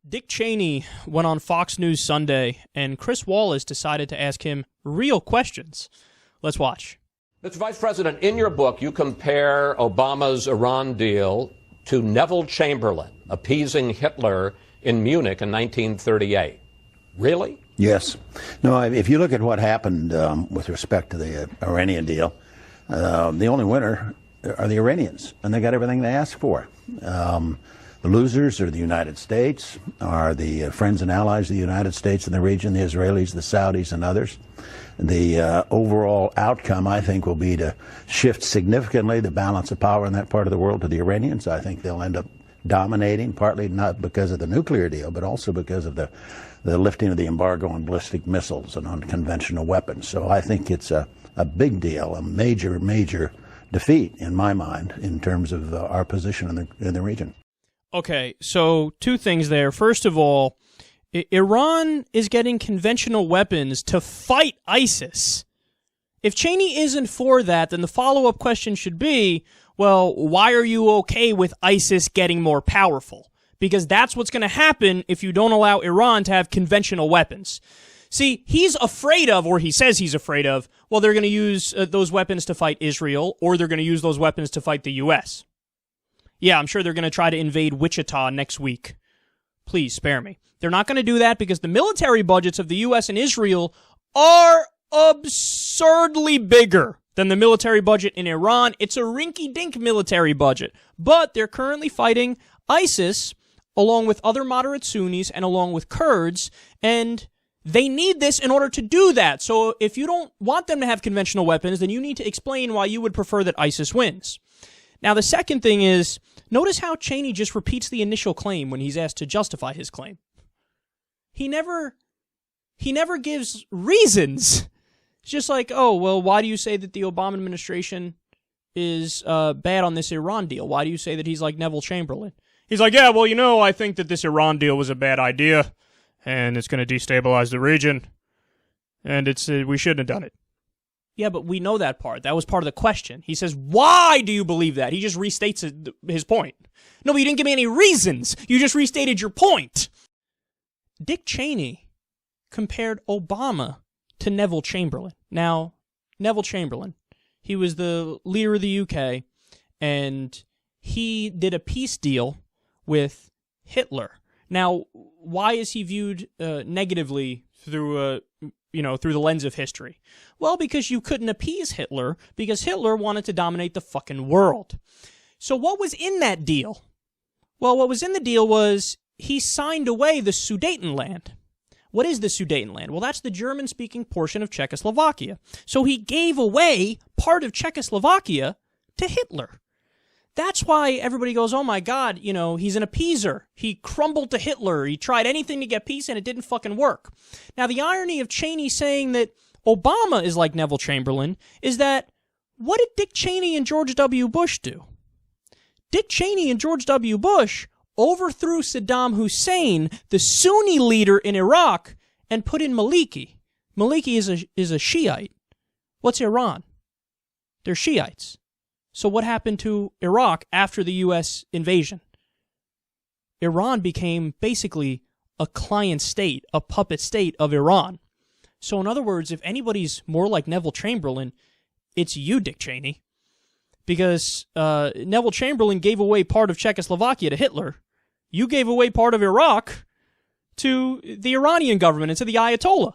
Dick Cheney went on Fox News Sunday, and Chris Wallace decided to ask him real questions. Let's watch. Mr. Vice President, in your book, you compare Obama's Iran deal to Neville Chamberlain appeasing Hitler in Munich in 1938. Really? Yes. No, if you look at what happened with respect to the Iranian deal, the only winner are the Iranians, and they got everything they asked for. The losers are the United States, are the friends and allies of the United States in the region, the Israelis, the Saudis, and others. The overall outcome, I think, will be to shift significantly the balance of power in that part of the world to the Iranians. I think they'll end up dominating, partly not because of the nuclear deal, but also because of the lifting of the embargo on ballistic missiles and on conventional weapons. So I think it's a big deal, a major, major defeat, in my mind, in terms of our position in the region. Okay, so two things there. First of all, Iran is getting conventional weapons to fight ISIS. If Cheney isn't for that, then the follow-up question should be, well, why are you okay with ISIS getting more powerful? Because that's what's going to happen if you don't allow Iran to have conventional weapons. See, he's afraid of, or he says he's afraid of, well, they're going to use those weapons to fight Israel, or they're going to use those weapons to fight the U.S. Yeah, I'm sure they're going to try to invade Wichita next week. Please spare me. They're not going to do that because the military budgets of the U.S. and Israel are absurdly bigger than the military budget in Iran. It's a rinky-dink military budget. But they're currently fighting ISIS along with other moderate Sunnis and along with Kurds, and they need this in order to do that. So if you don't want them to have conventional weapons, then you need to explain why you would prefer that ISIS wins. Now, the second thing is, notice how Cheney just repeats the initial claim when he's asked to justify his claim. He never gives reasons. It's just like, oh, well, why do you say that the Obama administration is bad on this Iran deal? Why do you say that he's like Neville Chamberlain? He's like, yeah, well, you know, I think that this Iran deal was a bad idea, and it's going to destabilize the region, and we shouldn't have done it. Yeah, but we know that part. That was part of the question. He says, why do you believe that? He just restates his point. No, but you didn't give me any reasons. You just restated your point. Dick Cheney compared Obama to Neville Chamberlain. Now, Neville Chamberlain, he was the leader of the UK, and he did a peace deal with Hitler. Now, why is he viewed negatively through the lens of history? Well, because you couldn't appease Hitler, because Hitler wanted to dominate the fucking world. So what was in that deal? Well, what was in the deal was he signed away the Sudetenland. What is the Sudetenland? Well, that's the German-speaking portion of Czechoslovakia. So he gave away part of Czechoslovakia to Hitler. That's why everybody goes, oh my God, you know, he's an appeaser. He crumbled to Hitler. He tried anything to get peace and it didn't fucking work. Now, the irony of Cheney saying that Obama is like Neville Chamberlain is that what did Dick Cheney and George W. Bush do? Dick Cheney and George W. Bush overthrew Saddam Hussein, the Sunni leader in Iraq, and put in Maliki. Maliki is a Shiite. What's Iran? They're Shiites. So what happened to Iraq after the U.S. invasion? Iran became basically a client state, a puppet state of Iran. So in other words, if anybody's more like Neville Chamberlain, it's you, Dick Cheney. Because Neville Chamberlain gave away part of Czechoslovakia to Hitler. You gave away part of Iraq to the Iranian government and to the Ayatollah.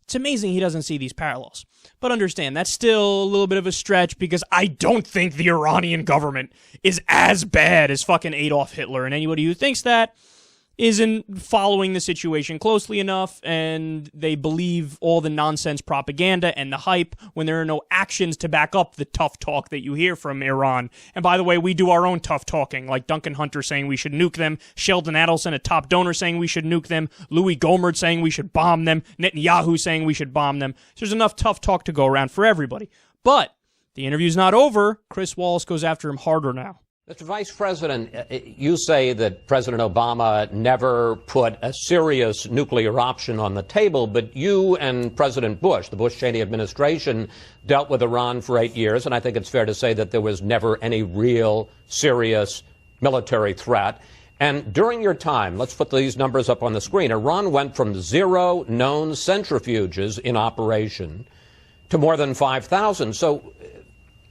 It's amazing he doesn't see these parallels. But understand, that's still a little bit of a stretch because I don't think the Iranian government is as bad as fucking Adolf Hitler. And anybody who thinks that isn't following the situation closely enough, and they believe all the nonsense propaganda and the hype when there are no actions to back up the tough talk that you hear from Iran. And by the way, we do our own tough talking, like Duncan Hunter saying we should nuke them, Sheldon Adelson, a top donor, saying we should nuke them, Louis Gohmert saying we should bomb them, Netanyahu saying we should bomb them. So there's enough tough talk to go around for everybody. But the interview's not over. Chris Wallace goes after him harder now. Mr. Vice President, you say that President Obama never put a serious nuclear option on the table, but you and President Bush, the Bush-Cheney administration, dealt with Iran for 8 years, and I think it's fair to say that there was never any real serious military threat. And during your time, let's put these numbers up on the screen, Iran went from 0 known centrifuges in operation to more than 5,000. So,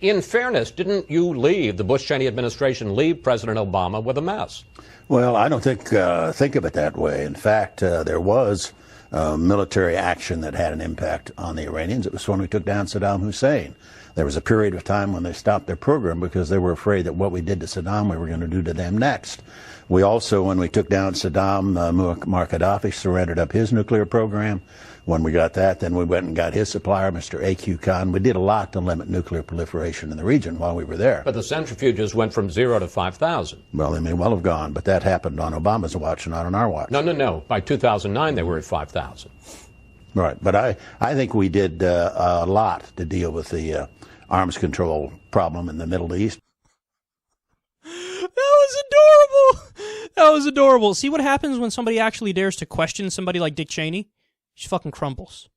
in fairness, didn't you leave, the Bush-Cheney administration, leave President Obama with a mess? Well, I don't think of it that way. In fact, there was military action that had an impact on the Iranians. It was when we took down Saddam Hussein. There was a period of time when they stopped their program because they were afraid that what we did to Saddam, we were going to do to them next. We also, when we took down Saddam, Muammar Gaddafi surrendered up his nuclear program. When we got that, then we went and got his supplier, Mr. A.Q. Khan. We did a lot to limit nuclear proliferation in the region while we were there. But the centrifuges went from 0 to 5,000. Well, they may well have gone, but that happened on Obama's watch, not on our watch. No. By 2009, they were at 5,000. Right. But I think we did a lot to deal with the arms control problem in the Middle East. That was adorable. See what happens when somebody actually dares to question somebody like Dick Cheney? She fucking crumbles.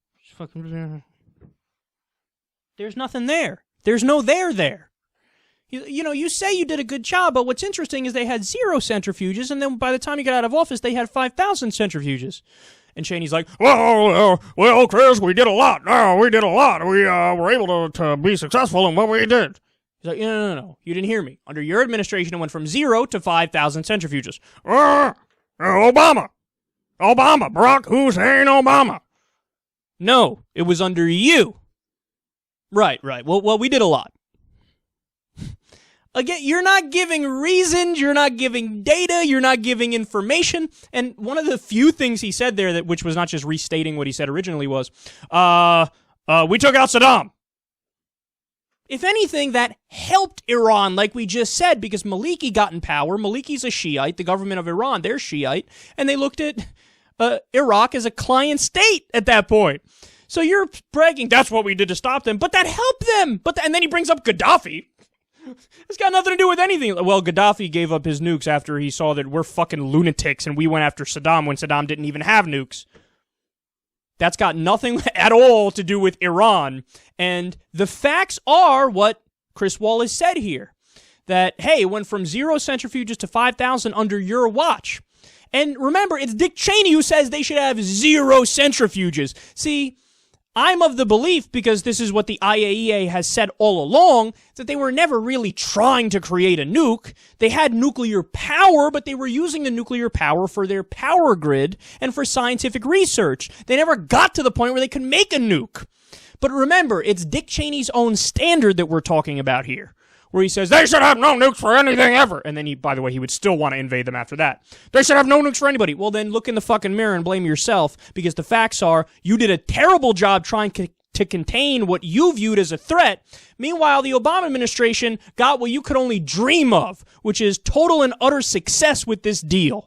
There's nothing there. There's no there. You know, you say you did a good job, but what's interesting is they had 0 centrifuges, and then by the time you got out of office, they had 5,000 centrifuges. And Cheney's like, well, Chris, we did a lot. No, we did a lot. We were able to be successful in what we did. He's like, no. You didn't hear me. Under your administration, it went from 0 to 5,000 centrifuges. Obama, Barack Hussein Obama. No, it was under you. Right. Well, we did a lot. Again, you're not giving reasons, you're not giving data, you're not giving information. And one of the few things he said there, which was not just restating what he said originally, was, we took out Saddam. If anything, that helped Iran, like we just said, because Maliki got in power. Maliki's a Shiite, the government of Iran, they're Shiite, and they looked at Iraq as a client state at that point. So you're bragging, that's what we did to stop them, but that helped them. And then he brings up Gaddafi. It's got nothing to do with anything. Well, Gaddafi gave up his nukes after he saw that we're fucking lunatics and we went after Saddam when Saddam didn't even have nukes. That's got nothing at all to do with Iran. And the facts are what Chris Wallace said here. That, hey, it went from 0 centrifuges to 5,000 under your watch. And remember, it's Dick Cheney who says they should have 0 centrifuges. See, I'm of the belief, because this is what the IAEA has said all along, that they were never really trying to create a nuke. They had nuclear power, but they were using the nuclear power for their power grid and for scientific research. They never got to the point where they could make a nuke. But remember, it's Dick Cheney's own standard that we're talking about here, where he says, they should have no nukes for anything ever. And then he, by the way, he would still want to invade them after that. They should have no nukes for anybody. Well, then look in the fucking mirror and blame yourself, because the facts are you did a terrible job trying to contain what you viewed as a threat. Meanwhile, the Obama administration got what you could only dream of, which is total and utter success with this deal.